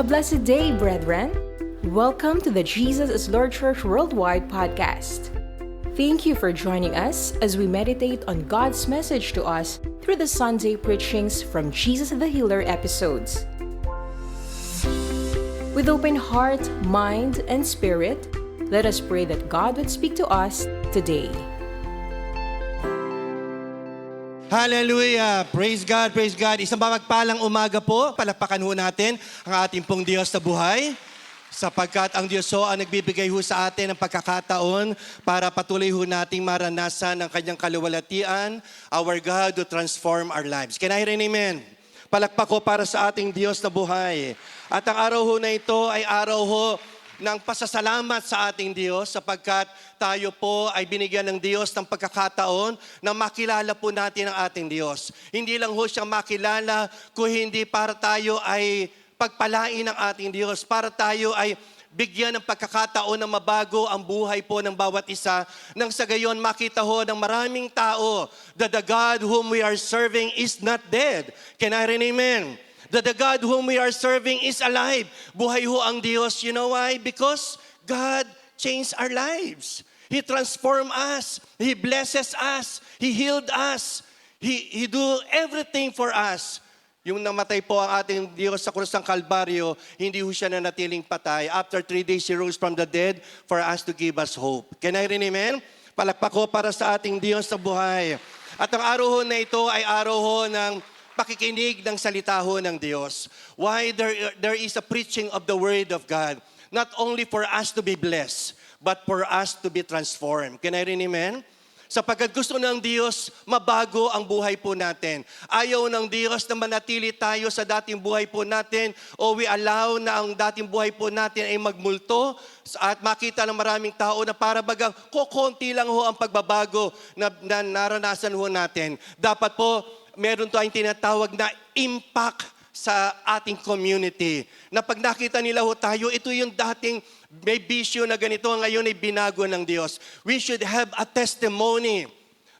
A blessed day, brethren. Welcome to the Jesus is Lord Church Worldwide podcast. Thank you for joining us as we meditate on God's message to us through the Sunday preachings from Jesus the Healer episodes. With open heart, mind, and spirit, let us pray that God would speak to us today. Hallelujah! Praise God, praise God. Isang mapagpalang umaga po. Palakpakan ho natin ang ating pong Diyos na buhay. Sapagkat ang Diyos ho ang nagbibigay ho sa atin ng pagkakataon para patuloy ho nating maranasan ang kanyang kaluwalhatian, our God to transform our lives. Can I hear an amen? Palakpak ko para sa ating Diyos na buhay. At ang araw ho na ito ay araw ho ng pasasalamat sa ating Diyos sapagkat tayo po ay binigyan ng Diyos ng pagkakataon na makilala po natin ang ating Diyos. Hindi lang ho siya makilala kung hindi para tayo ay pagpalain ng ating Diyos, para tayo ay bigyan ng pagkakataon na mabago ang buhay po ng bawat isa nang sa gayon makita ho ng maraming tao that the God whom we are serving is not dead. Can I hear an amen? That the God whom we are serving is alive. Buhay ho ang Diyos. You know why? Because God changed our lives. He transformed us. He blesses us. He healed us. He do everything for us. Yung namatay po ang ating Diyos sa krus ng Kalbaryo, hindi ho siya nanatiling patay. After 3 days, He rose from the dead for us to give us hope. Can I hear an amen? Palakpak ko para sa ating Diyos na buhay. At ang araw ho na ito ay araw ho ng pakikinig ng salita ho ng Diyos. Why there is a preaching of the Word of God. Not only for us to be blessed, but for us to be transformed. Can I hear an amen? Sapagkat gusto ng Diyos, mabago ang buhay po natin. Ayaw ng Diyos na manatili tayo sa dating buhay po natin o we allow na ang dating buhay po natin ay magmulto at makita ng maraming tao na para bagang kukunti lang ho ang pagbabago na naranasan ho natin. Dapat po, meron tayong tinatawag na impact sa ating community. Na pag nakita nila ho tayo, ito yung dating may bisyo na ganito, ngayon ay binago ng Diyos. We should have a testimony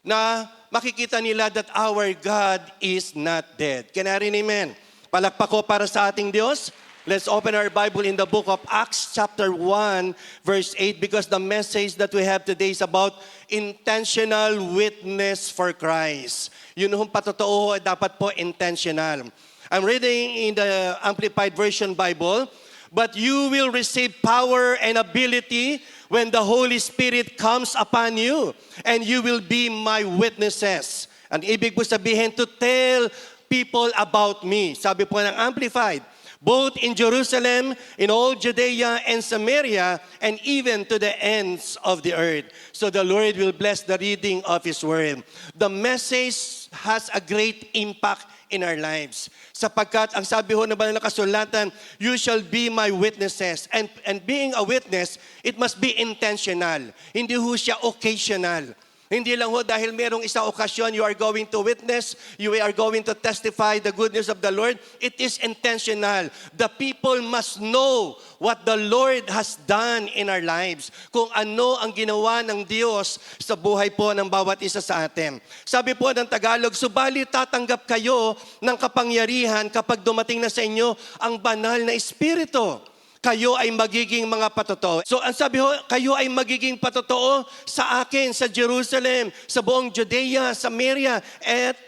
na makikita nila that our God is not dead. Can I hear an amen? Palakpak ko para sa ating Diyos. Let's open our Bible in the book of Acts chapter 1 verse 8 because the message that we have today is about intentional witness for Christ. Yun hong patotoo dapat po intentional. I'm reading in the Amplified Version Bible, but you will receive power and ability when the Holy Spirit comes upon you, and you will be my witnesses. Ang ibig po sabihin, to tell people about me. Sabi po ng Amplified, both in Jerusalem, in all Judea and Samaria, and even to the ends of the earth. So the Lord will bless the reading of His Word. The message has a great impact in our lives. Sapagkat ang sabi ho na banal na kasulatan, you shall be my witnesses. And being a witness, it must be intentional. Hindi ho siya occasional. Hindi lang ho dahil merong isang okasyon, you are going to witness, you are going to testify the goodness of the Lord. It is intentional. The people must know what the Lord has done in our lives. Kung ano ang ginawa ng Diyos sa buhay po ng bawat isa sa atin. Sabi po ng Tagalog, subalit tatanggap kayo ng kapangyarihan kapag dumating na sa inyo ang banal na Espiritu. Kayo ay magiging mga patotoo. So ang sabi ho, kayo ay magiging patotoo sa akin, sa Jerusalem, sa buong Judea, Samaria,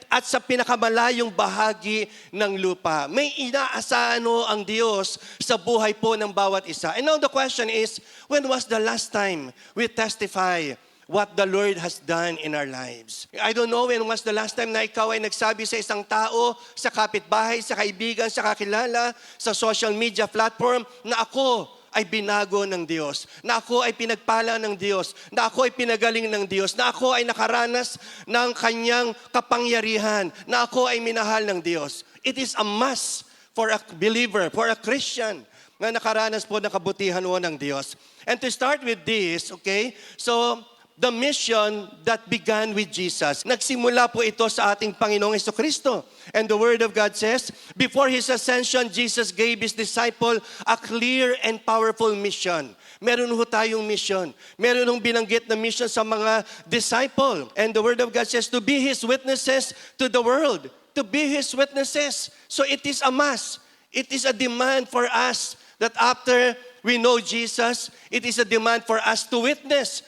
at sa pinakamalayong bahagi ng lupa. May inaasahan ho ang Diyos sa buhay po ng bawat isa. And now the question is, when was the last time we testify what the Lord has done in our lives? I don't know when was the last time na ikaw ay nagsabi sa isang tao, sa kapitbahay, sa kaibigan, sa kakilala, sa social media platform, na ako ay binago ng Diyos, na ako ay pinagpala ng Diyos, na ako ay pinagaling ng Diyos, na ako ay nakaranas ng kanyang kapangyarihan, na ako ay minahal ng Diyos. It is a must for a believer, for a Christian, na nakaranas po ng kabutihan o ng Diyos. And to start with this, okay, so the mission that began with Jesus. Nagsimula po ito sa ating Panginoong Jesucristo. And the Word of God says, before His ascension, Jesus gave His disciple a clear and powerful mission. Meron ho tayong mission. Meron hong binanggit na mission sa mga disciple. And the Word of God says, to be His witnesses to the world. To be His witnesses. So it is a must. It is a demand for us that after we know Jesus, it is a demand for us to witness.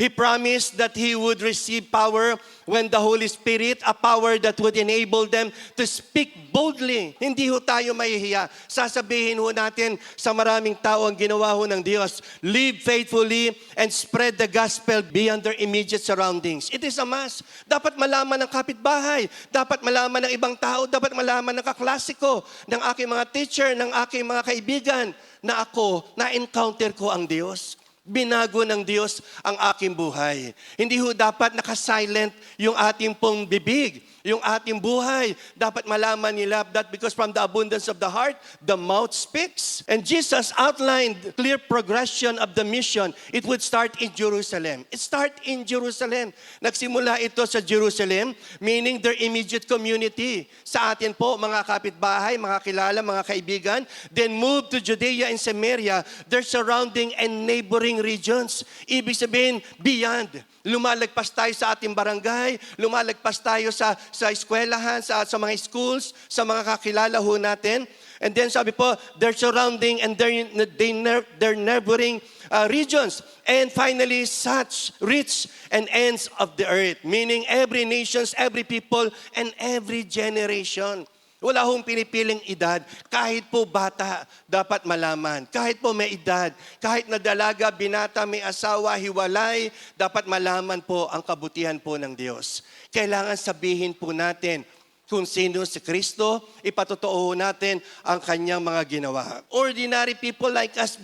He promised that He would receive power when the Holy Spirit, a power that would enable them to speak boldly. Hindi ho tayo mahihiya. Sasabihin ho natin sa maraming tao ang ginawa ho ng Diyos. Live faithfully and spread the gospel beyond their immediate surroundings. It is a must. Dapat malaman ng kapitbahay. Dapat malaman ng ibang tao. Dapat malaman ng kaklasiko, ng aking mga teacher, ng aking mga kaibigan na ako, na-encounter ko ang Diyos. Binago ng Diyos ang aking buhay. Hindi ho dapat nakasilent yung ating pong bibig, yung ating buhay. Dapat malaman nila that because from the abundance of the heart, the mouth speaks. And Jesus outlined clear progression of the mission. It would start in Jerusalem. It start in Jerusalem. Nagsimula ito sa Jerusalem, meaning their immediate community. Sa atin po, mga kapitbahay, mga kilala, mga kaibigan, then move to Judea and Samaria, their surrounding and neighboring regions. Ibig sabihin, beyond. Lumalagpas tayo sa ating barangay, lumalagpas tayo sa eskwelahan, sa mga schools, sa mga kakilala ho natin. And then sabi po, their surrounding and their neighboring regions. And finally, such reach and ends of the earth. Meaning every nations, every people, and every generation. Wala hong pinipiling edad. Kahit po bata, dapat malaman. Kahit po may edad, kahit na dalaga, binata, may asawa, hiwalay, dapat malaman po ang kabutihan po ng Diyos. Kailangan sabihin po natin kung sino si Kristo, ipatotoo natin ang kanyang mga ginawa. Ordinary people like us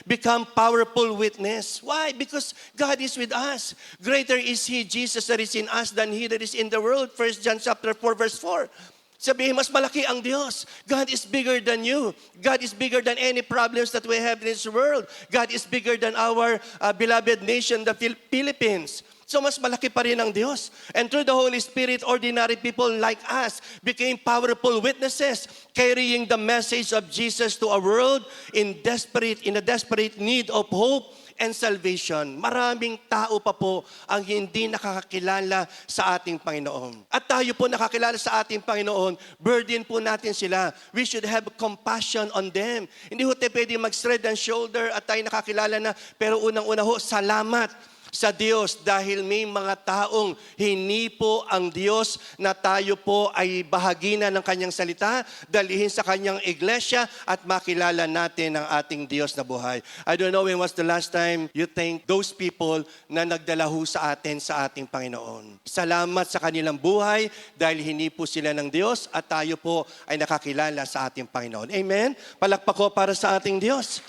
become powerful witness. Why? Because God is with us. Greater is He, Jesus, that is in us than He that is in the world. 1 John chapter 4, verse 4. Sabihin, mas malaki ang Diyos. God is bigger than you. God is bigger than any problems that we have in this world. God is bigger than our beloved nation, the Philippines. So mas malaki pa rin ang Diyos. And through the Holy Spirit, ordinary people like us became powerful witnesses, carrying the message of Jesus to a world in a desperate need of hope and salvation. Maraming tao pa po ang hindi nakakakilala sa ating Panginoon. At tayo po nakakilala sa ating Panginoon, burden po natin sila. We should have compassion on them. Hindi ho tayo pwede mag-spread ang shoulder at tayo nakakilala na, pero unang-una ho, salamat sa Diyos dahil may mga taong hinipo ang Diyos na tayo po ay bahagi na ng kanyang salita, dalhin sa kanyang iglesia at makilala natin ang ating Diyos na buhay. I don't know when was the last time you thank those people na nagdala ho sa atin sa ating Panginoon. Salamat sa kanilang buhay dahil hinipo sila ng Diyos at tayo po ay nakakilala sa ating Panginoon. Amen? Palakpak ko para sa ating Diyos.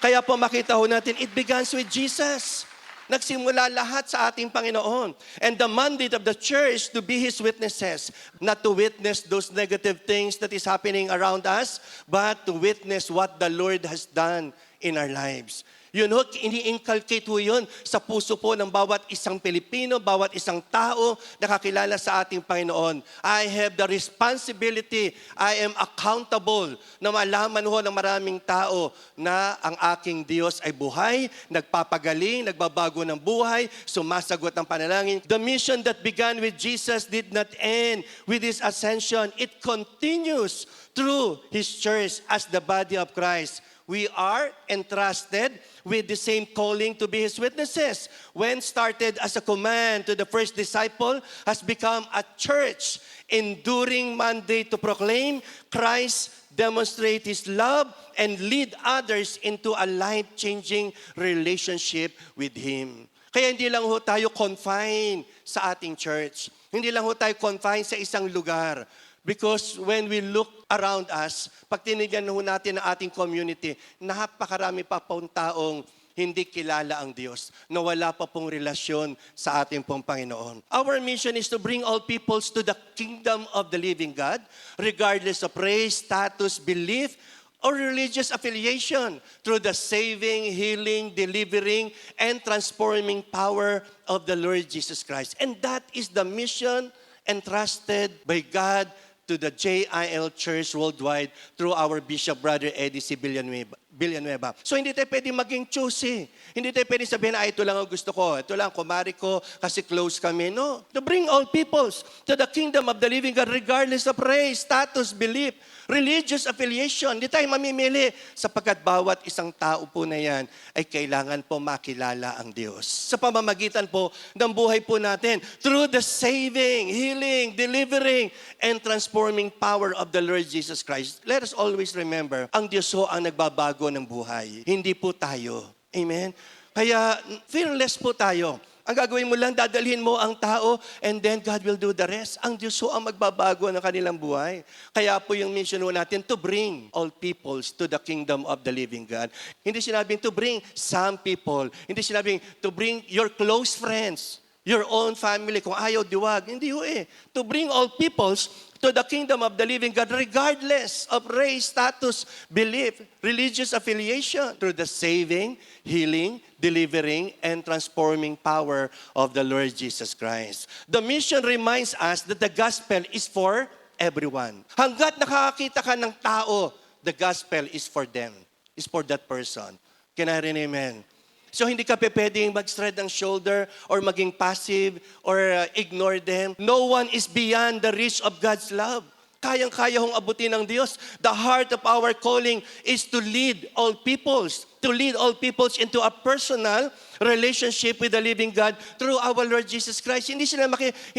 Kaya po makita ho natin, it begins with Jesus. Nagsimula lahat sa ating Panginoon. And the mandate of the church to be His witnesses, not to witness those negative things that is happening around us, but to witness what the Lord has done in our lives. Yun ho, ini-inculcate ho yun sa puso po ng bawat isang Pilipino, bawat isang tao na kakilala sa ating Panginoon. I have the responsibility, I am accountable na malaman ho ng maraming tao na ang aking Diyos ay buhay, nagpapagaling, nagbabago ng buhay, sumasagot ng panalangin. The mission that began with Jesus did not end with His ascension. It continues through His church as the body of Christ. We are entrusted with the same calling to be His witnesses. When started as a command to the first disciple, has become a church, enduring mandate to proclaim Christ, demonstrate His love, and lead others into a life-changing relationship with Him. Kaya hindi lang ho tayo confined sa ating church. Hindi lang ho tayo confined sa isang lugar. Because when we look around us, pag tinignan ho natin ang ating community, napakarami pa pong taong hindi kilala ang Diyos, na wala pa pong relasyon sa ating pong Panginoon. Our mission is to bring all peoples to the kingdom of the living God, regardless of race, status, belief, or religious affiliation, through the saving, healing, delivering, and transforming power of the Lord Jesus Christ. And that is the mission entrusted by God to the JIL Church worldwide through our Bishop Brother Eddie C. Villanueva. Villanueva. So hindi tayo pwedeng maging choosy. Hindi tayo pwedeng sabihin, ito lang ang gusto ko. Ito lang, kumari ko, kasi close kami. No. To bring all peoples to the kingdom of the living God regardless of race, status, belief, religious affiliation. Hindi tayo mamimili sapagkat bawat isang tao po na yan ay kailangan po makilala ang Diyos. Sa pamamagitan po ng buhay po natin through the saving, healing, delivering, and transforming power of the Lord Jesus Christ. Let us always remember, ang Diyos ho ang nagbabago ng buhay. Hindi po tayo. Amen? Kaya fearless po tayo. Ang gagawin mo lang, dadalhin mo ang tao and then God will do the rest. Ang Diyos ho ang magbabago ng kanilang buhay. Kaya po yung mission ho natin to bring all peoples to the kingdom of the living God. Hindi sinabing to bring some people. Hindi sinabing to bring your close friends, your own family. Kung ayaw, diwag. Hindi ho eh. To bring all peoples to the kingdom of the living God regardless of race, status, belief, religious affiliation through the saving, healing, delivering, and transforming power of the Lord Jesus Christ. The mission reminds us that the gospel is for everyone. Hanggat nakakakita ka ng tao, the gospel is for them. Is for that person. Can I hear an amen? So hindi ka pwedeng mag-spread ng shoulder or maging passive or ignore them. No one is beyond the reach of God's love. Kayang-kaya hong abutin ng Diyos. The heart of our calling is to lead all peoples into a personal relationship with the living God through our Lord Jesus Christ. Hindi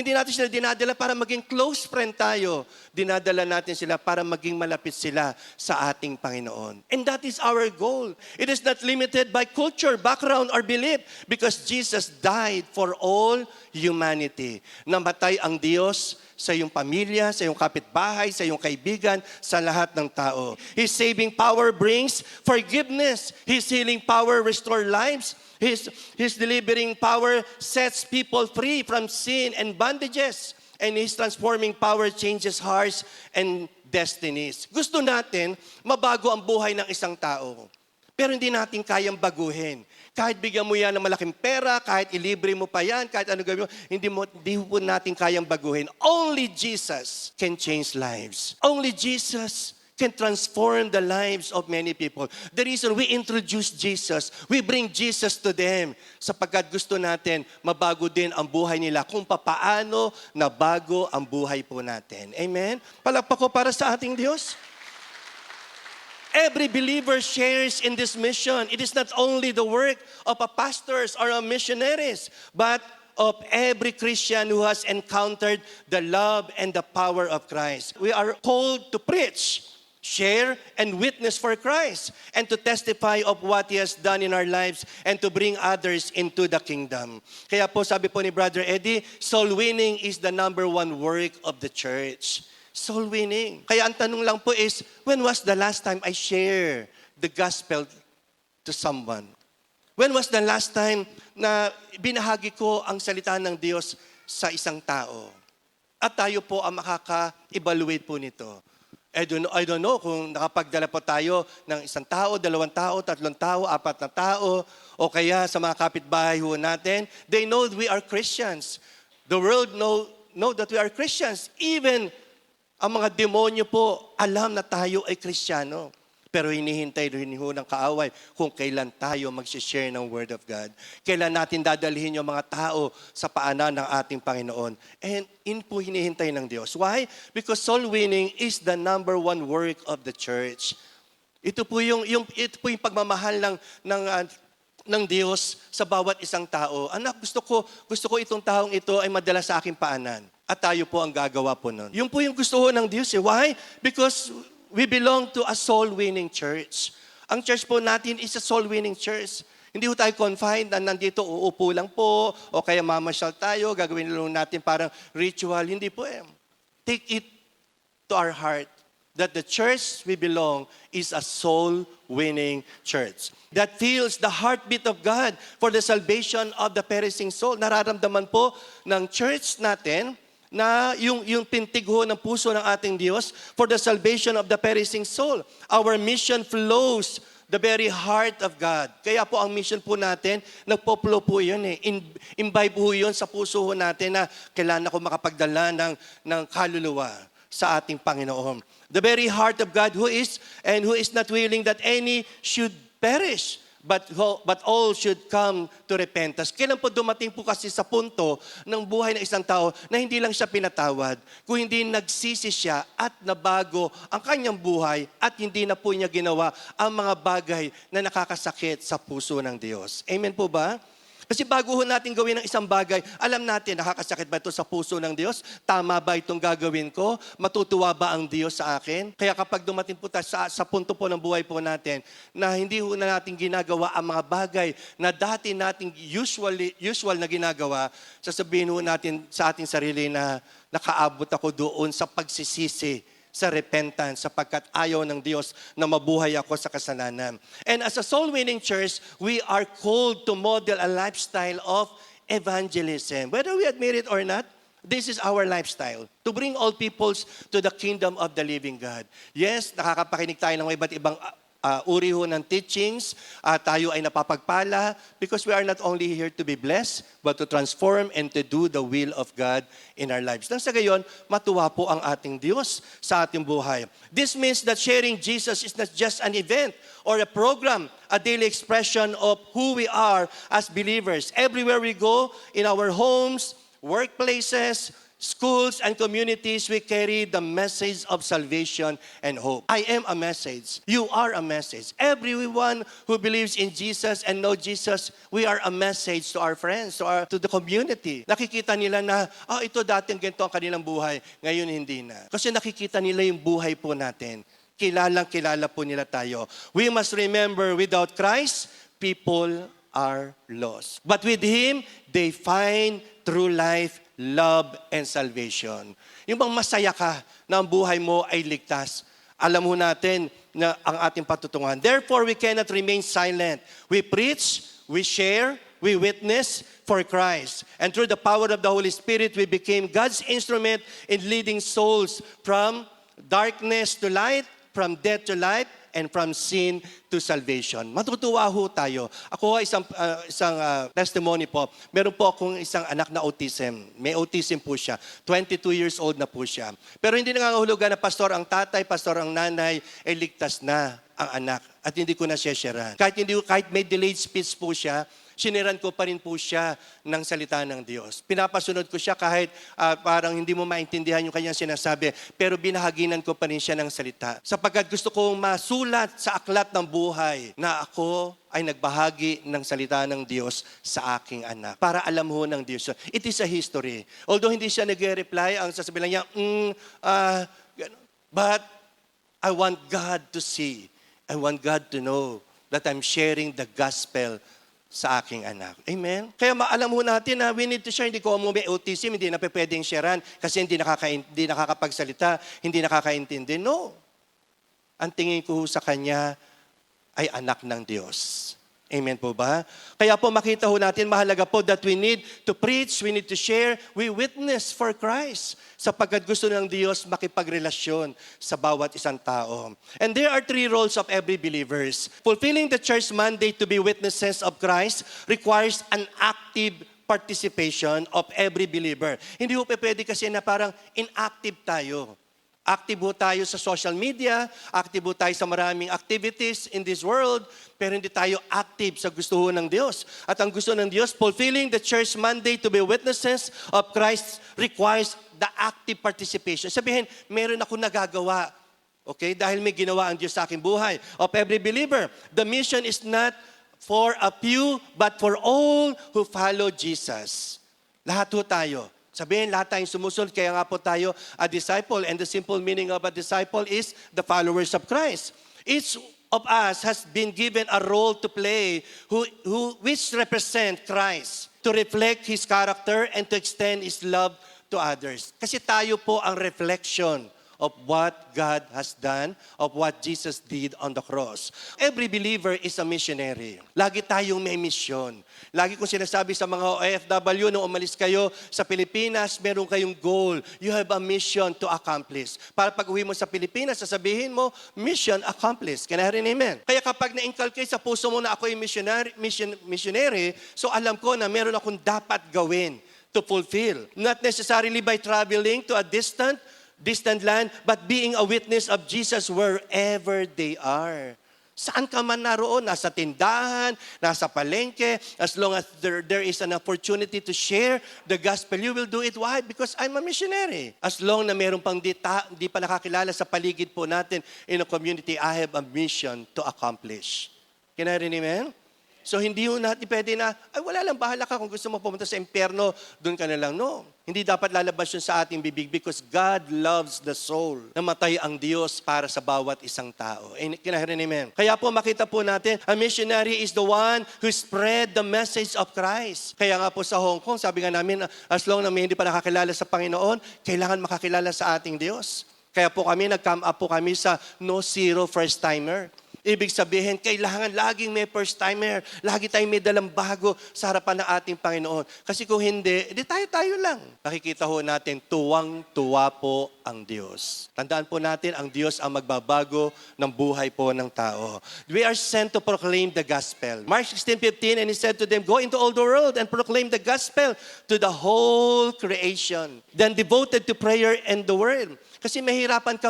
natin sila dinadala para maging close friend tayo. Dinadala natin sila para maging malapit sila sa ating Panginoon. And that is our goal. It is not limited by culture, background, or belief because Jesus died for all humanity. Namatay ang Diyos sa iyong pamilya, sa iyong kapitbahay, sa iyong kaibigan, sa lahat ng tao. His saving power brings forgiveness. His healing power restores lives. His delivering power sets people free from sin and bondages. And His transforming power changes hearts and destinies. Gusto natin mabago ang buhay ng isang tao. Pero hindi natin kayang baguhin. Kahit bigyan mo yan ng malaking pera, kahit ilibre mo pa yan, kahit ano gawin mo, hindi po natin kayang baguhin. Only Jesus can change lives. Only Jesus can transform the lives of many people. The reason we introduce Jesus, we bring Jesus to them, sapagkat gusto natin mabago din ang buhay nila kung papaano nabago ang buhay po natin. Amen? Palakpak ko para sa ating Diyos. Every believer shares in this mission. It is not only the work of a pastors or a missionaries, but of every Christian who has encountered the love and the power of Christ. We are called to preach, share, and witness for Christ, and to testify of what He has done in our lives, and to bring others into the kingdom. Kaya po sabi po ni Brother Eddie, soul winning is the number one work of the church. Soul winning. Kaya ang tanong lang po is, when was the last time I share the gospel to someone? When was the last time na binahagi ko ang salita ng Diyos sa isang tao? At tayo po ang makaka-evaluate po nito. I don't know kung nakapagdala po tayo ng isang tao, 2 tao, 3 tao, 4 na tao, o kaya sa mga kapitbahay ho natin. They know we are Christians. The world know that we are Christians. Even ang mga demonyo po, alam na tayo ay Kristiyano. Pero hinihintay rin ho ng kaaway kung kailan tayo mag-share ng Word of God. Kailan natin dadalhin yung mga tao sa paanan ng ating Panginoon. And in po hinihintay ng Diyos. Why? Because soul winning is the number one work of the church. Ito po yung pagmamahal ng Diyos sa bawat isang tao. Anak, gusto ko itong taong ito ay madala sa aking paanan. At tayo po ang gagawa po nun. Yung po yung gusto ho ng Diyos. Why? Because we belong to a soul-winning church. Ang church po natin is a soul-winning church. Hindi ho tayo confined na nandito, uupo lang po, o kaya mamasyal tayo, gagawin lang natin parang ritual. Hindi po eh. Take it to our heart that the church we belong is a soul-winning church that feels the heartbeat of God for the salvation of the perishing soul. Nararamdaman po ng church natin na yung pintig ho ng puso ng ating Diyos for the salvation of the perishing soul. Our mission flows the very heart of God. Kaya po ang mission po natin, nagpo-flow po yun eh. Imbibe po yun sa puso ho natin na kailangan ako makapagdala ng kaluluwa. sa ating Panginoon. The very heart of God who is not willing that any should perish, but all should come to repentance. Kailan po dumating po kasi sa punto ng buhay ng isang tao na hindi lang siya pinatawad, kung hindi nagsisi siya at nabago ang kanyang buhay at hindi na po niya ginawa ang mga bagay na nakakasakit sa puso ng Diyos. Amen po ba? Kasi bago ho natin gawin ang isang bagay, alam natin, nakakasakit ba ito sa puso ng Diyos? Tama ba itong gagawin ko? Matutuwa ba ang Diyos sa akin? Kaya kapag dumating po tayo sa punto po ng buhay po natin, na hindi ho na natin ginagawa ang mga bagay na dati nating usual na ginagawa, sasabihin ho natin sa ating sarili na nakaabot ako doon sa pagsisisi, sa repentance, sapagkat ayaw ng Diyos na mabuhay ako sa kasalanan. And as a soul-winning church, we are called to model a lifestyle of evangelism. Whether we admit it or not, this is our lifestyle, to bring all peoples to the kingdom of the living God. Yes, nakakapakinig tayo ng iba't ibang uri ho ng teachings, tayo ay napapagpala because we are not only here to be blessed, but to transform and to do the will of God in our lives. Nang sa gayon, matuwa po ang ating Diyos sa ating buhay. This means that sharing Jesus is not just an event or a program, a daily expression of who we are as believers. Everywhere we go, in our homes, workplaces, schools and communities, we carry the message of salvation and hope. I am a message. You are a message. Everyone who believes in Jesus and know Jesus, we are a message to our friends, to the community. Nakikita nila na, ito dating ganito ang kanilang buhay, ngayon hindi na. Kasi nakikita nila yung buhay po natin. Kilalang-kilala po nila tayo. We must remember, without Christ, people are lost. But with Him, they find true life, love, and salvation. Yung bang masaya ka na ang buhay mo ay ligtas. Alam mo natin na ang ating patutunguhan. Therefore, we cannot remain silent. We preach, we share, we witness for Christ. And through the power of the Holy Spirit, we became God's instrument in leading souls from darkness to light, from death to life, and from sin to salvation. Matutuwa ho tayo. Ako isang testimony po. Meron po akong isang anak na autism. May autism po siya. 22 years old na po siya. Pero hindi nangangahulugan na pastor ang tatay, pastor ang nanay, ay ligtas na ang anak. At hindi ko na siya share. Kahit may delayed speech po siya, siniran ko pa rin po siya ng salita ng Diyos. Pinapasunod ko siya kahit parang hindi mo maintindihan yung kanyang sinasabi, pero binahaginan ko pa rin siya ng salita. Sapagkat gusto kong masulat sa aklat ng buhay na ako ay nagbahagi ng salita ng Diyos sa aking anak. Para alam ho ng Diyos. It is a history. Although hindi siya nag-reply, ang sasabihin niya, but I want God to see. I want God to know that I'm sharing the gospel sa aking anak. Amen? Kaya maalam ho natin na we need to share. Hindi ko mo may autism, hindi na pwedeng sharean kasi hindi nakakapagsalita, hindi nakakaintindi. No. Ang tingin ko sa kanya ay anak ng Diyos. Amen po ba? Kaya po makita ho natin, mahalaga po that we need to preach, we need to share, we witness for Christ. Sapagkat gusto ng Diyos makipagrelasyon sa bawat isang tao. And there are 3 roles of every believers. Fulfilling the church mandate to be witnesses of Christ requires an active participation of every believer. Hindi ho pwede kasi na parang inactive tayo. Active ho tayo sa social media, active ho tayo sa maraming activities in this world, pero hindi tayo active sa gusto ho ng Diyos. At ang gusto ng Diyos, fulfilling the church mandate to be witnesses of Christ requires the active participation. Sabihin, meron ako nagagawa. Okay? Dahil may ginawa ang Diyos sa aking buhay. Of every believer, the mission is not for a few, but for all who follow Jesus. Lahat ho tayo. Sabihin, lahat tayong sumusunod, kaya nga po tayo a disciple. And the simple meaning of a disciple is the followers of Christ. Each of us has been given a role to play which represent Christ, to reflect His character and to extend His love to others. Kasi tayo po ang reflection of what God has done, of what Jesus did on the cross. Every believer is a missionary. Lagi tayong may misyon. Lagi kong sinasabi sa mga OFW, nung umalis kayo sa Pilipinas, meron kayong goal. You have a mission to accomplish. Para pag uwi mo sa Pilipinas, sasabihin mo, mission accomplished. Can I hear an amen? Kaya kapag na-inculcate sa puso mo na ako ay missionary, so alam ko na meron akong dapat gawin to fulfill. Not necessarily by traveling to a distant distant land, but being a witness of Jesus wherever they are. Saan ka man naroon, nasa tindahan, nasa palengke, as long as there is an opportunity to share the gospel, you will do it. Why? Because I'm a missionary. As long na meron pang di pa nakakilala sa paligid po natin in a community, I have a mission to accomplish. Can I amen? So hindi ho natin pwede na, ay wala lang, bahala ka kung gusto mo pumunta sa impyerno, doon ka na lang. No. Hindi dapat lalabas yun sa ating bibig because God loves the soul. Namatay ang Diyos para sa bawat isang tao. Amen. Kaya po makita po natin, a missionary is the one who spread the message of Christ. Kaya nga po sa Hong Kong, sabi nga namin, as long na may hindi pa nakakilala sa Panginoon, kailangan makakilala sa ating Diyos. Kaya po kami, nag-come up po kami sa no zero first timer. Ibig sabihin, kailangan laging may first timer. Lagi tayong may dalang bago sa harapan ng ating Panginoon. Kasi kung hindi, edi tayo lang. Nakikita ho natin, tuwang-tuwa po ang Diyos. Tandaan po natin, ang Diyos ang magbabago ng buhay po ng tao. We are sent to proclaim the gospel. Mark 16:15, and He said to them, go into all the world and proclaim the gospel to the whole creation. Then devoted to prayer and the word. Kasi mahirapan ka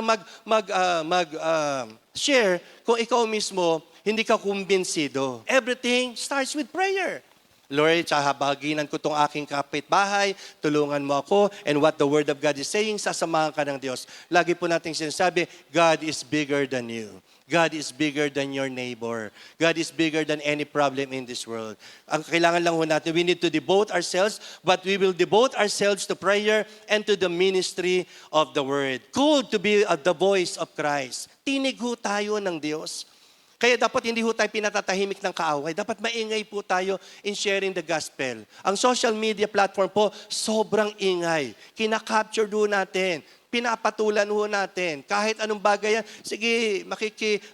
share kung ikaw mismo hindi ka kumbinsido. Everything starts with prayer. Lord, habaginan ko tong aking kapitbahay, tulungan mo ako, and what the Word of God is saying, sasamahan ka ng Diyos. Lagi po natin sinasabi, God is bigger than you. God is bigger than your neighbor. God is bigger than any problem in this world. Ang kailangan lang ho natin, we need to devote ourselves, but we will devote ourselves to prayer and to the ministry of the Word. Cool to be the voice of Christ. Tinig ho tayo ng Diyos. Kaya dapat hindi ho tayo pinatatahimik ng kaaway. Dapat maingay po tayo in sharing the gospel. Ang social media platform po, sobrang ingay. Kina-capture ho natin. Pinapatulan ho natin. Kahit anong bagay yan, sige,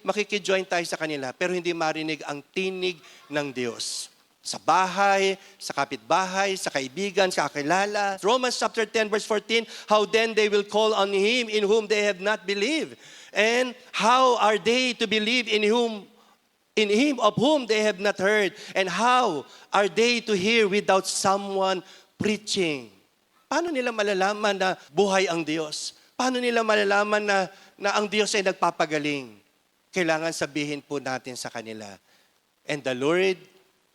makiki-join tayo sa kanila. Pero hindi marinig ang tinig ng Diyos. Sa bahay, sa kapitbahay, sa kaibigan, sa kakilala. Romans chapter 10 verse 14, how then they will call on Him in whom they have not believed? And how are they to believe in Him of whom they have not heard? And how are they to hear without someone preaching? Paano nila malalaman na buhay ang Diyos? Paano nila malalaman na ang Diyos ay nagpapagaling? Kailangan sabihin po natin sa kanila. And the Lord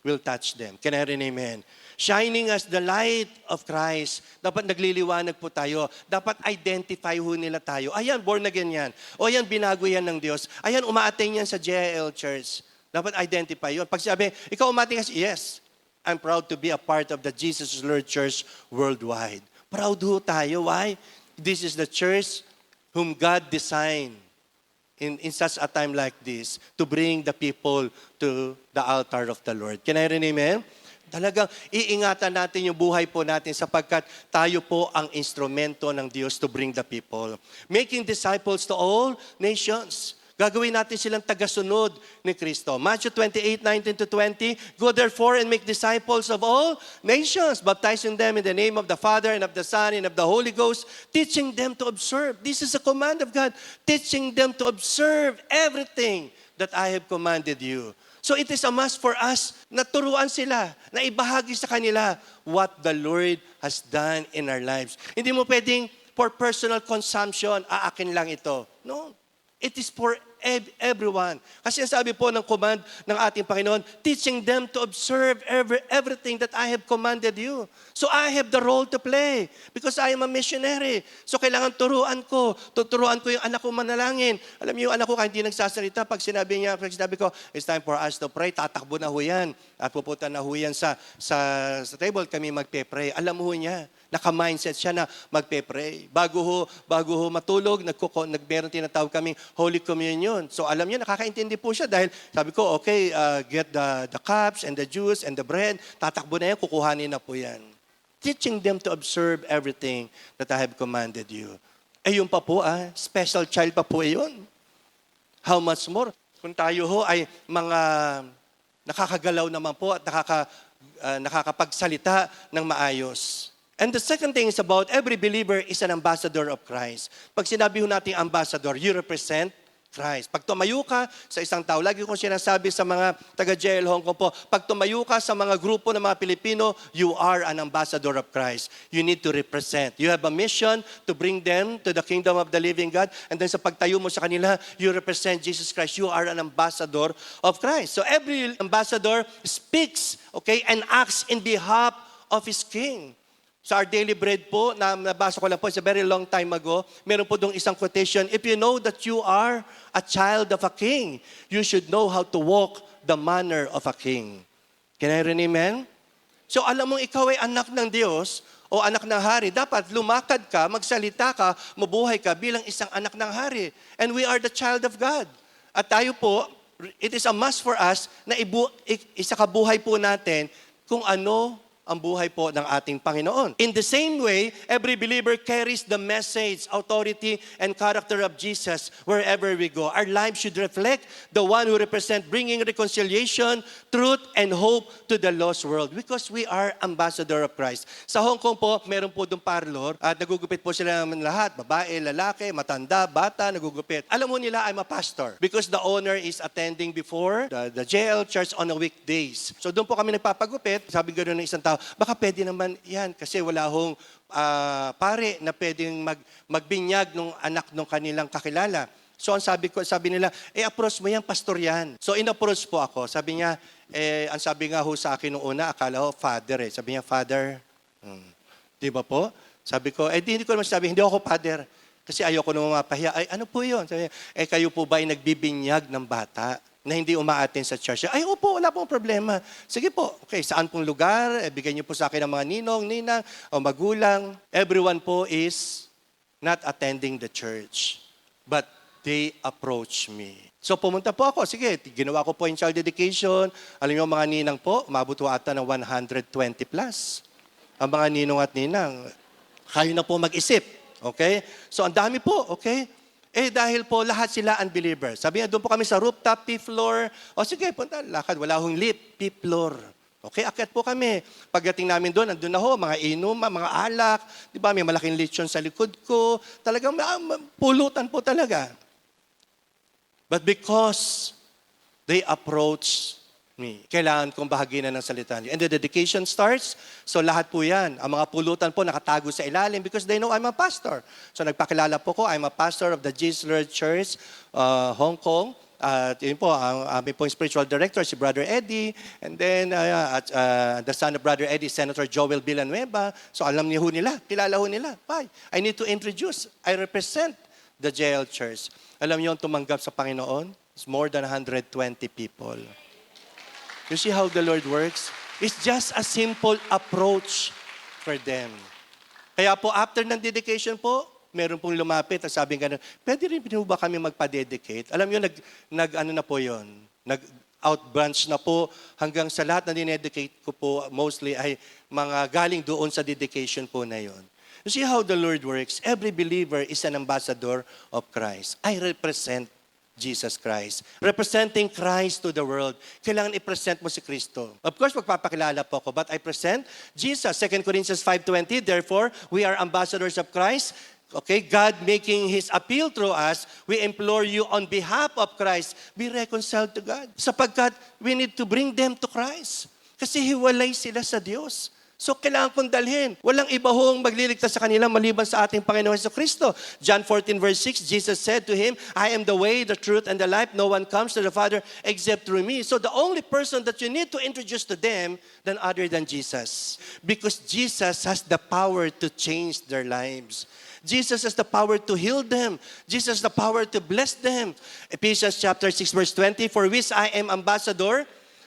will touch them. Can I hear an amen? Shining as the light of Christ. Dapat nagliliwanag po tayo. Dapat identify ho nila tayo. Ayan, born again yan. O yan, binago yan ng Diyos. Ayan, umaating yan sa JL Church. Dapat identify yun. Pag sabi, ikaw umaating kasi, yes, I'm proud to be a part of the Jesus Lord Church worldwide. Proud ho tayo. Why? This is the church whom God designed in such a time like this to bring the people to the altar of the Lord. Can I hear an amen? Talagang iingatan natin yung buhay po natin sapagkat tayo po ang instrumento ng Diyos to bring the people. Making disciples to all nations. Gagawin natin silang tagasunod ni Kristo. Matthew 28:19-20, go therefore and make disciples of all nations, baptizing them in the name of the Father and of the Son and of the Holy Ghost, teaching them to observe. This is a command of God, teaching them to observe everything that I have commanded you. So it is a must for us na turuan sila, na ibahagi sa kanila what the Lord has done in our lives. Hindi mo pwedeng for personal consumption, aakin lang ito. No. It is for everyone. Kasi ang sabi po ng command ng ating Panginoon, teaching them to observe everything that I have commanded you. So I have the role to play because I am a missionary. So kailangan turuan ko yung anak ko manalangin. Alam niyo, yung anak ko kahit hindi nagsasalita, pag sinabi ko, it's time for us to pray, tatakbo na ho yan. At pupunta na ho yan sa table, kami magpe-pray. Alam ho niya, naka-mindset siya na magpe-pray. Bago ho matulog, meron tinatawag kaming Holy Communion. So alam niya, nakakaintindi po siya dahil sabi ko, okay, get the cups and the juice and the bread. Tatakbo na yan, kukuhanin na po yan. Teaching them to observe everything that I have commanded you. Yun pa po, special child pa po yun. How much more? Kung tayo ho ay mga nakakagalaw naman po at nakakapagsalita ng maayos. And the second thing is about every believer is an ambassador of Christ. Pag sinabi ho natin ambassador, you represent Christ. Pag tumayo ka sa isang tao, lagi kong sinasabi sa mga taga-JL Hong Kong po, pag tumayo ka sa mga grupo ng mga Pilipino, you are an ambassador of Christ. You need to represent. You have a mission to bring them to the kingdom of the living God. And then sa pagtayo mo sa kanila, you represent Jesus Christ. You are an ambassador of Christ. So every ambassador speaks, okay, and acts in behalf of his King. Sa Our Daily Bread po, na nabasa ko lang po, it's a very long time ago, meron po dong isang quotation, if you know that you are a child of a king, you should know how to walk the manner of a king. Can I hear an amen? So alam mong ikaw ay anak ng Diyos o anak ng hari, dapat lumakad ka, magsalita ka, mabuhay ka bilang isang anak ng hari. And we are the child of God. At tayo po, it is a must for us na isakabuhay po natin kung ano ang buhay po ng ating Panginoon. In the same way, every believer carries the message, authority, and character of Jesus wherever we go. Our lives should reflect the one who represents bringing reconciliation, truth, and hope to the lost world because we are ambassador of Christ. Sa Hong Kong po, meron po doon parlor at nagugupit po sila naman lahat. Babae, lalaki, matanda, bata, nagugupit. Alam mo nila, I'm a pastor because the owner is attending before the JL Church on a weekdays. So doon po kami nagpapagupit. Sabi gano'n ng isang tao, baka pwede naman yan kasi wala hong pare na pwedeng magbinyag ng anak ng kanilang kakilala. So ang sabi nila, approach mo yan, pastor yan. So in-approach po ako. Sabi niya, ang sabi nga ho sa akin noong una, akala ho, father eh. Sabi niya, father. Di ba po? Sabi ko, hindi ko naman sabi, hindi ako father. Kasi ayoko naman mapahiya. Ay, ano po yun? Sabi niya, kayo po ba ay nagbibinyag ng bata na hindi umaattend sa church? Ay, opo, wala pong problema. Sige po, okay, saan pong lugar? Bigyan niyo po sa akin ng mga ninong, ninang, o magulang. Everyone po is not attending the church. But they approach me. So pumunta po ako, sige, ginawa ko po yung child dedication. Alam niyo, mga ninang po, umabot po ata ng 120 plus. Ang mga ninong at ninang, kayo na po mag-isip. Okay? So ang dami po, okay? Dahil po lahat sila unbelievers. Sabi niya, doon po kami sa rooftop, fifth floor. O sige, punta, lakad. Wala hong lift, fifth floor. Okay, akyat po kami. Pagdating namin doon, andun na ho, mga inuman, mga alak. Di ba, may malaking lechon sa likod ko. Talagang pulutan po talaga. But because they approach me, kailangan kong bahaginan ng salita niyo. And the dedication starts, so lahat po yan. Ang mga pulutan po nakatago sa ilalim because they know I'm a pastor. So nagpakilala po ko, I'm a pastor of the Jesus Lord Church, Hong Kong. At yun po, ang aming pong spiritual director, si Brother Eddie. And then, the son of Brother Eddie, Senator Joel Villanueva. So alam niyo ho nila, kilala ho nila. Why? I need to introduce, I represent the JL Church. Alam niyo ang tumanggap sa Panginoon? It's more than 120 people. You see how the Lord works? It's just a simple approach for them. Kaya po, after ng dedication po, meron pong lumapit at sabi nga, pwede rin ba kami magpa-dedicate? Alam nyo, ano na po yun? Nag-outbranch na po hanggang sa lahat na dinedicate ko po mostly ay mga galing doon sa dedication po na yun. You see how the Lord works? Every believer is an ambassador of Christ. I represent Jesus Christ. Representing Christ to the world. Kailangan i-present mo si Kristo. Of course, magpapakilala po ako, but I present Jesus. 2 Corinthians 5:20, therefore, we are ambassadors of Christ. Okay, God making His appeal through us, we implore you on behalf of Christ, be reconciled to God. Sapagkat we need to bring them to Christ. Kasi hiwalay sila sa Diyos. So, kailangan kong dalhin. Walang iba hong magliligtas sa kanila maliban sa ating Panginoon Jesucristo. John 14 verse 6, Jesus said to him, I am the way, the truth, and the life. No one comes to the Father except through me. So, the only person that you need to introduce to them than other than Jesus. Because Jesus has the power to change their lives. Jesus has the power to heal them. Jesus has the power to bless them. Ephesians chapter 6 verse 20, for which I am ambassador,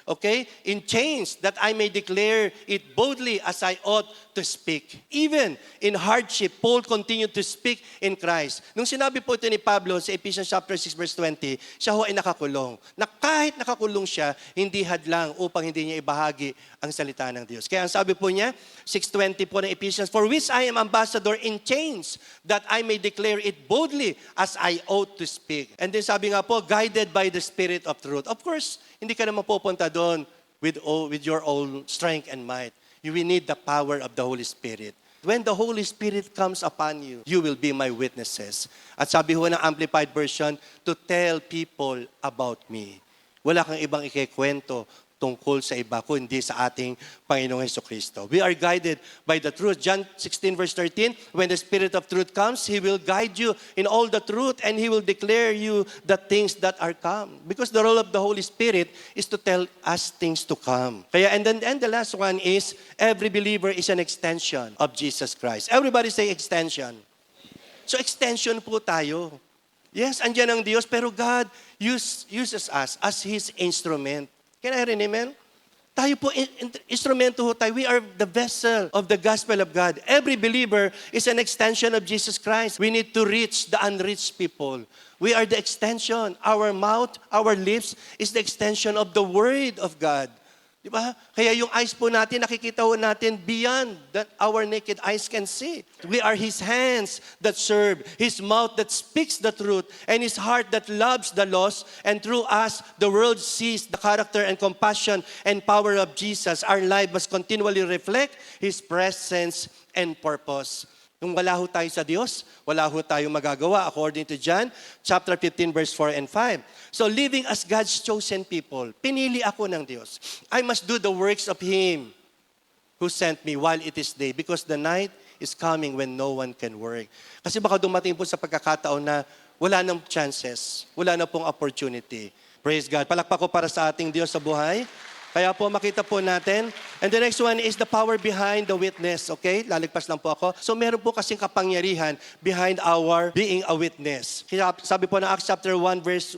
okay, in chains, that I may declare it boldly as I ought to speak. Even in hardship, Paul continued to speak in Christ. Nung sinabi po ito ni Pablo sa Ephesians chapter 6 verse 20, siya ho ay nakakulong. Na kahit nakakulong siya, hindi hadlang upang hindi niya ibahagi ang salita ng Diyos. Kaya ang sabi po niya, 6:20 po ng Ephesians, for which I am ambassador in chains, that I may declare it boldly as I ought to speak. And then sabi nga po, guided by the Spirit of truth. Of course, hindi ka naman pupunta doon with your own strength and might. You will need the power of the Holy Spirit. When the Holy Spirit comes upon you, you will be my witnesses. At sabi ho ng Amplified Version, to tell people about me. Wala kang ibang ikikwento tungkol sa iba, kundi sa ating Panginoong Hesukristo. We are guided by the truth. John 16 verse 13, when the Spirit of truth comes, He will guide you in all the truth and He will declare you the things that are come. Because the role of the Holy Spirit is to tell us things to come. Kaya, and the last one is, every believer is an extension of Jesus Christ. Everybody say extension. So extension po tayo. Yes, andyan ang Diyos, pero God uses us as His instrument. Can I hear an amen? Tayo po, instrumento ho tayo. We are the vessel of the gospel of God. Every believer is an extension of Jesus Christ. We need to reach the unreached people. We are the extension. Our mouth, our lips is the extension of the Word of God. Di ba? Kaya yung eyes po natin, nakikita ho natin beyond that our naked eyes can see. We are His hands that serve, His mouth that speaks the truth, and His heart that loves the lost. And through us, the world sees the character and compassion and power of Jesus. Our life must continually reflect His presence and purpose. Kung wala ho tayo sa Diyos, wala ho tayong magagawa according to John chapter 15 verse 4 and 5. So living as God's chosen people, pinili ako ng Diyos. I must do the works of Him who sent me while it is day, because the night is coming when no one can work. Kasi baka dumating po sa pagkakataon na wala nang chances, wala na pong opportunity. Praise God. Palakpak ko para sa ating Diyos sa buhay. Kaya po makita po natin. And the next one is the power behind the witness. Okay? Laligpas lang po ako. So meron po kasing kapangyarihan behind our being a witness. Kaya sabi po ng Acts chapter 1 verse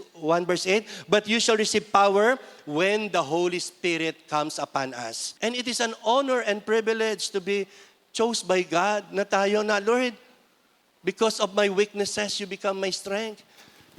8, but you shall receive power when the Holy Spirit comes upon us. And it is an honor and privilege to be chosen by God na tayo na, Lord, because of my weaknesses, you become my strength.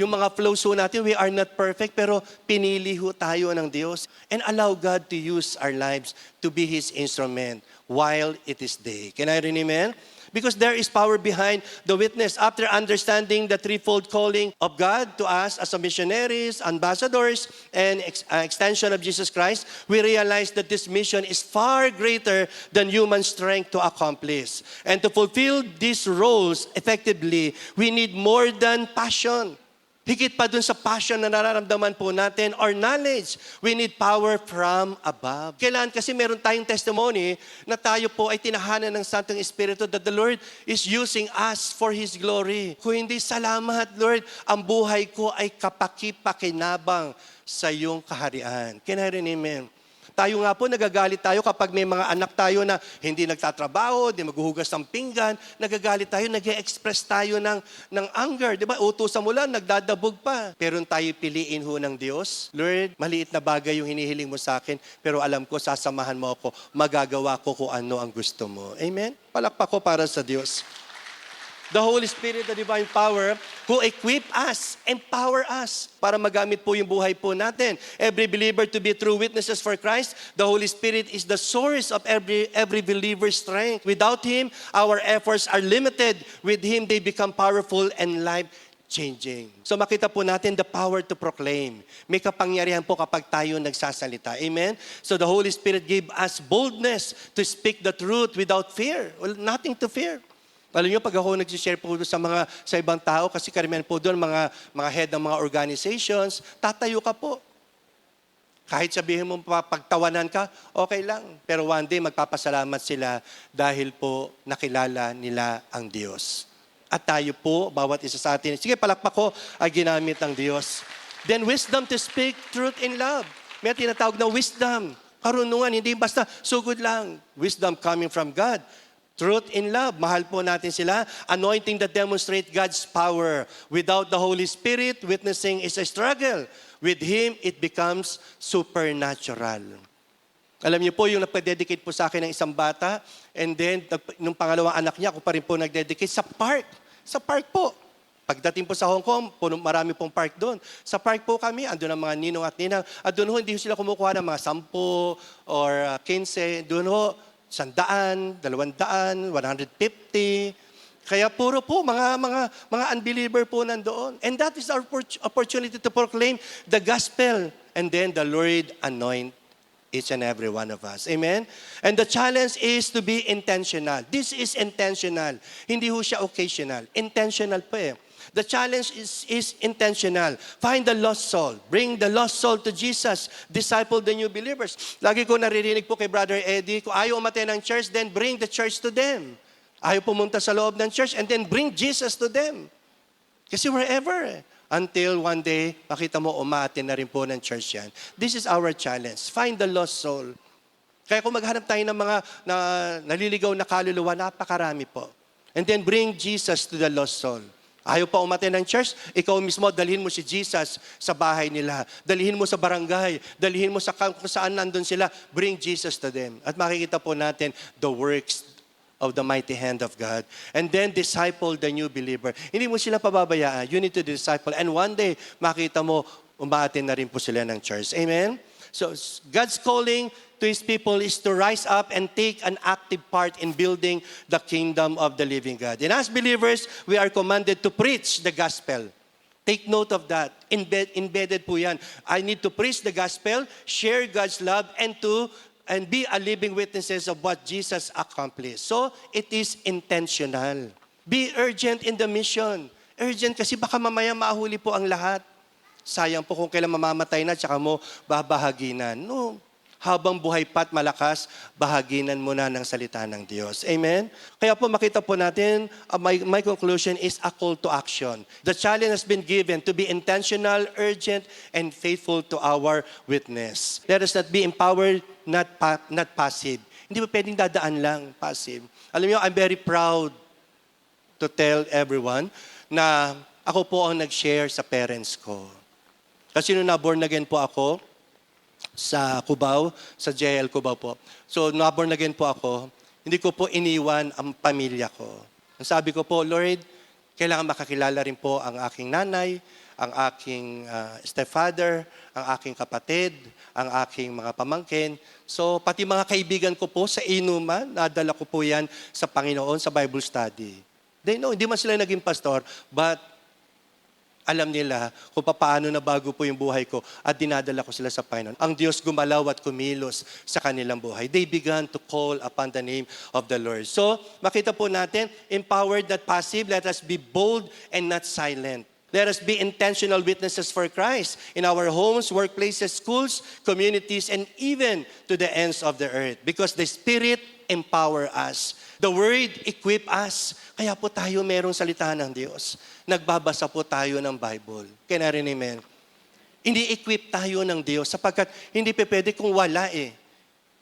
Yung mga flows ho natin, we are not perfect, pero pinili ho tayo ng Diyos. And allow God to use our lives to be His instrument while it is day. Can I hear an amen? Because there is power behind the witness. After understanding the threefold calling of God to us as missionaries, ambassadors, and extension of Jesus Christ, we realize that this mission is far greater than human strength to accomplish. And to fulfill these roles effectively, we need more than passion. Higit pa dun sa passion na nararamdaman po natin or knowledge, we need power from above. Kailangan kasi meron tayong testimony na tayo po ay tinahanan ng Santong Espiritu that the Lord is using us for His glory. Kung hindi, salamat Lord, ang buhay ko ay kapaki-pakinabang sa iyong kaharian. Can I hear an amen? Tayo nga po, nagagalit tayo kapag may mga anak tayo na hindi nagtatrabaho, hindi maghuhugas ng pinggan, nagagalit tayo, nag-e-express tayo ng anger. Di ba? Utusan mo lang, nagdadabog pa. Pero tayo piliin ho ng Diyos, Lord, maliit na bagay yung hinihiling mo sa akin, pero alam ko, sasamahan mo ako, magagawa ko kung ano ang gusto mo. Amen? Palakpak ko para sa Diyos. The Holy Spirit, the divine power, who equip us, empower us para magamit po yung buhay po natin. Every believer to be true witnesses for Christ, the Holy Spirit is the source of every believer's strength. Without Him, our efforts are limited. With Him, they become powerful and life-changing. So makita po natin the power to proclaim. May kapangyarihan po kapag tayo nagsasalita. Amen? So the Holy Spirit gave us boldness to speak the truth without fear. Well, nothing to fear. Alam niyo, pag ako nag-share po sa ibang tao, kasi karamihan po doon, mga head ng mga organizations, tatayo ka po. Kahit sabihin mo pagtawanan ka, okay lang. Pero one day, magpapasalamat sila dahil po nakilala nila ang Diyos. At tayo po, bawat isa sa atin, sige, palakpak ko, ay ginamit ng Diyos. Then wisdom to speak truth in love. May tinatawag na wisdom. Karunungan, hindi basta sugod lang. Wisdom coming from God. Truth in love. Mahal po natin sila. Anointing that demonstrate God's power. Without the Holy Spirit, witnessing is a struggle. With Him, it becomes supernatural. Alam niyo po, yung nagpa-dedicate po sa akin ng isang bata, and then, nung pangalawang anak niya, ako pa rin po nag-dedicate sa park. Sa park po. Pagdating po sa Hong Kong, marami pong park doon. Sa park po kami, andun ang mga ninong at ninang. At doon ho, hindi sila kumukuha ng mga 10 or 15. Doon ho, 100, 200, 150. Kaya puro po mga unbeliever po nandoon. And that is our opportunity to proclaim the gospel. And then the Lord anoint each and every one of us. Amen? And the challenge is to be intentional. This is intentional. Hindi ho siya occasional. Intentional po eh. The challenge is intentional. Find the lost soul. Bring the lost soul to Jesus. Disciple the new believers. Lagi ko naririnig po kay Brother Eddie, kung ayaw umattend ng church, then bring the church to them. Ayaw pumunta sa loob ng church, and then bring Jesus to them. Kasi wherever, until one day, makita mo, umaattend na rin po ng church yan. This is our challenge. Find the lost soul. Kaya kung maghanap tayo ng mga naliligaw na kaluluwa, napakarami po. And then bring Jesus to the lost soul. Ayaw pa umattend ng church, ikaw mismo, dalhin mo si Jesus sa bahay nila. Dalhin mo sa barangay. Dalhin mo sa kung saan nandun sila. Bring Jesus to them. At makikita po natin the works of the mighty hand of God. And then disciple the new believer. Hindi mo sila pababayaan. You need to disciple. And one day, makita mo, umaattend na rin po sila ng church. Amen? So, God's calling to His people is to rise up and take an active part in building the kingdom of the living God. And as believers, we are commanded to preach the gospel. Take note of that. Embedded po yan. I need to preach the gospel, share God's love, and be a living witnesses of what Jesus accomplished. So, it is intentional. Be urgent in the mission. Urgent kasi baka mamaya mahuli po ang lahat. Sayang po kung kailan mamamatay na tsaka mo babahaginan. No. Habang buhay pa't malakas, bahaginan mo na ng salita ng Diyos. Amen? Kaya po makita po natin, my conclusion is a call to action. The challenge has been given to be intentional, urgent, and faithful to our witness. Let us not be empowered, not passive. Hindi pa pwedeng dadaan lang, passive. Alam niyo, I'm very proud to tell everyone na ako po ang nag-share sa parents ko. Kasi nung na-born again po ako, sa Cubao, sa JL Cubao po. So, na-born again po ako, hindi ko po iniwan ang pamilya ko. Ang sabi ko po, Lord, kailangan makakilala rin po ang aking nanay, ang aking stepfather, ang aking kapatid, ang aking mga pamangkin. So, pati mga kaibigan ko po sa inuman, nadala ko po yan sa Panginoon sa Bible study. They know, hindi man sila naging pastor, but alam nila kung paano na bago po yung buhay ko at dinadala ko sila sa Panginoon. Ang Diyos gumalaw at kumilos sa kanilang buhay. They began to call upon the name of the Lord. So, makita po natin, empowered, not passive. Let us be bold and not silent. Let us be intentional witnesses for Christ in our homes, workplaces, schools, communities, and even to the ends of the earth. Because the Spirit empower us. The Word equip us. Kaya po tayo merong salita ng Diyos. Nagbabasa po tayo ng Bible. Kaya na rin, amen. Hindi equip tayo ng Diyos sapagkat hindi pa pwede kung wala eh.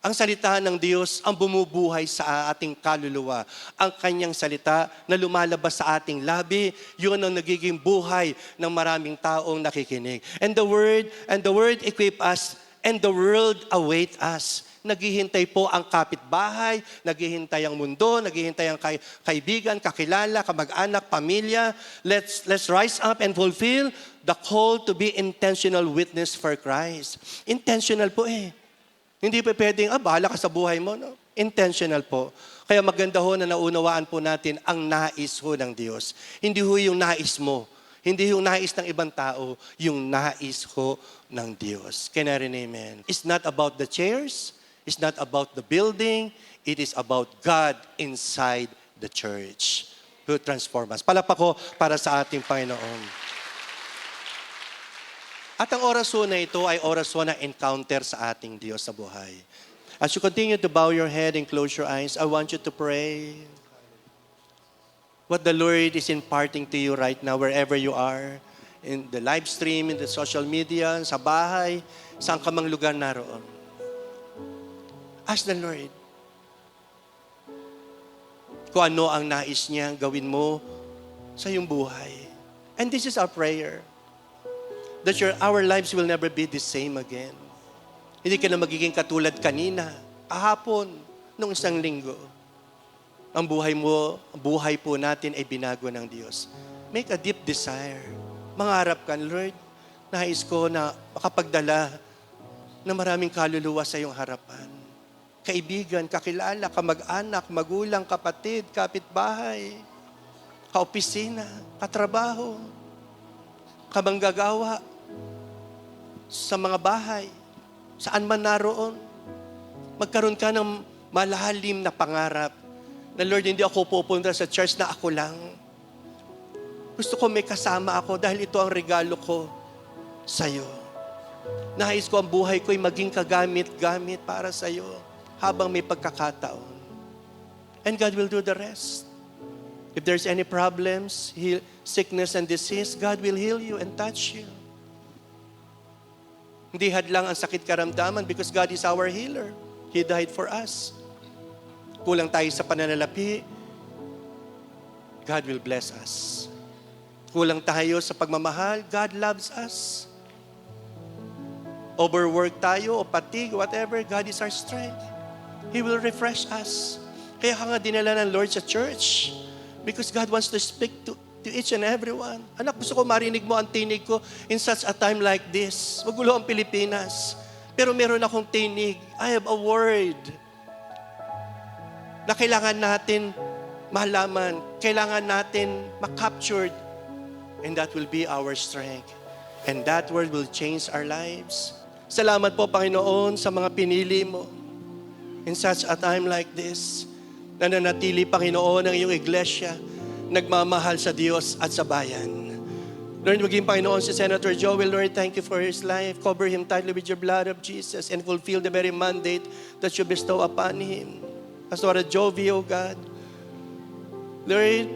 Ang salita ng Diyos ang bumubuhay sa ating kaluluwa. Ang kanyang salita na lumalabas sa ating labi, yun ang nagiging buhay ng maraming taong nakikinig. And the Word equip us, and the world await us. Naghihintay po ang kapitbahay, naghihintay ang mundo, naghihintay ang kaibigan, kakilala, kamag-anak, pamilya. Let's rise up and fulfill the call to be intentional witness for Christ. Intentional po eh. Hindi pa pwedeng, bahala ka sa buhay mo. No? Intentional po. Kaya maganda ho na naunawaan po natin ang nais ho ng Diyos. Hindi ho yung nais mo. Hindi yung nais ng ibang tao, yung nais ho ng Diyos. Can I rin amen? It's not about the chairs. It's not about the building. It is about God inside the church who transform us. Palakpak ko para sa ating Panginoon. At ang oras ho na ito ay oras ho na encounter sa ating Diyos sa buhay. As you continue to bow your head and close your eyes, I want you to pray what the Lord is imparting to you right now, wherever you are, in the live stream, in the social media, sa bahay, saan ka mang lugar naroon. Ask the Lord kung ano ang nais niya gawin mo sa iyong buhay. And this is our prayer. That our lives will never be the same again. Hindi ka na magiging katulad kanina, kahapon, nung isang linggo. Ang buhay po natin ay binago ng Diyos. Make a deep desire. Mangarap ka, Lord, nais ko na makapagdala ng maraming kaluluwa sa iyong harapan. Kaibigan, kakilala, kamag-anak, magulang, kapatid, kapitbahay, kaopisina, katrabaho, kamanggagawa, sa mga bahay, saan man naroon. magkaroon ka ng malalim na pangarap na, Lord, hindi ako pupunta sa church na ako lang. Gusto ko may kasama ako dahil ito ang regalo ko sa'yo. Nais ko ang buhay ko'y maging kagamit-gamit para sa'yo habang may pagkakataon. And God will do the rest. If there's any problems, sickness and disease, God will heal you and touch you. Hindi hadlang ang sakit karamdaman because God is our healer. He died for us. Kulang tayo sa pananalapi, God will bless us. Kulang tayo sa pagmamahal, God loves us. Overwork tayo o fatigue, whatever, God is our strength. He will refresh us. Kaya ka nga dinala ng Lord sa church because God wants to speak to each and everyone. Anak, gusto ko marinig mo ang tinig ko in such a time like this. Magulo ang Pilipinas. Pero meron akong tinig. I have a word na kailangan natin malaman, kailangan natin makaptured, and that will be our strength. And that word will change our lives. Salamat po, Panginoon, sa mga pinili mo in such a time like this, na nanatili, Panginoon, ang iyong iglesia, nagmamahal sa Diyos at sa bayan. Lord, maging Panginoon si Senator Joel, Lord, thank you for his life. Cover him tightly with your blood of Jesus and fulfill the very mandate that you bestow upon him. Pastor Jovi, O God. Lord,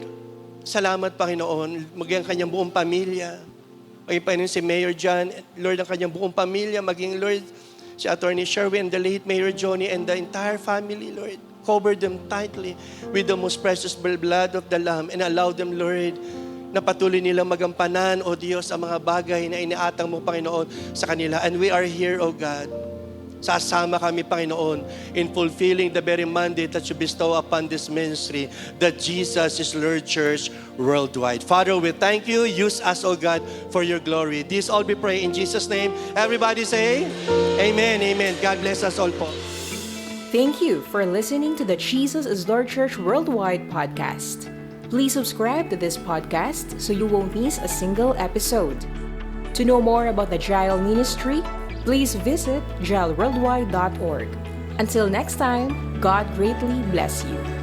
salamat, Panginoon. Maging ang kanyang buong pamilya. Maging Panginoon si Mayor John. Lord, ang kanyang buong pamilya. Maging, Lord, si Attorney Sherwin, the late Mayor Johnny, and the entire family, Lord. Cover them tightly with the most precious blood of the Lamb and allow them, Lord, na patuloy nilang magampanan, O Diyos, ang mga bagay na iniatang mo, Panginoon, sa kanila. And we are here, O God. Sasama kami, Panginoon, in fulfilling the very mandate that you bestow upon this ministry, that Jesus is Lord Church worldwide. Father, we thank you. Use us, O God, for your glory. This all we pray in Jesus' name. Everybody say, Amen, Amen. God bless us all po. Thank you for listening to the Jesus is Lord Church Worldwide podcast. Please subscribe to this podcast so you won't miss a single episode. To know more about the Jael Ministry, please visit jailworldwide.org. Until next time, God greatly bless you.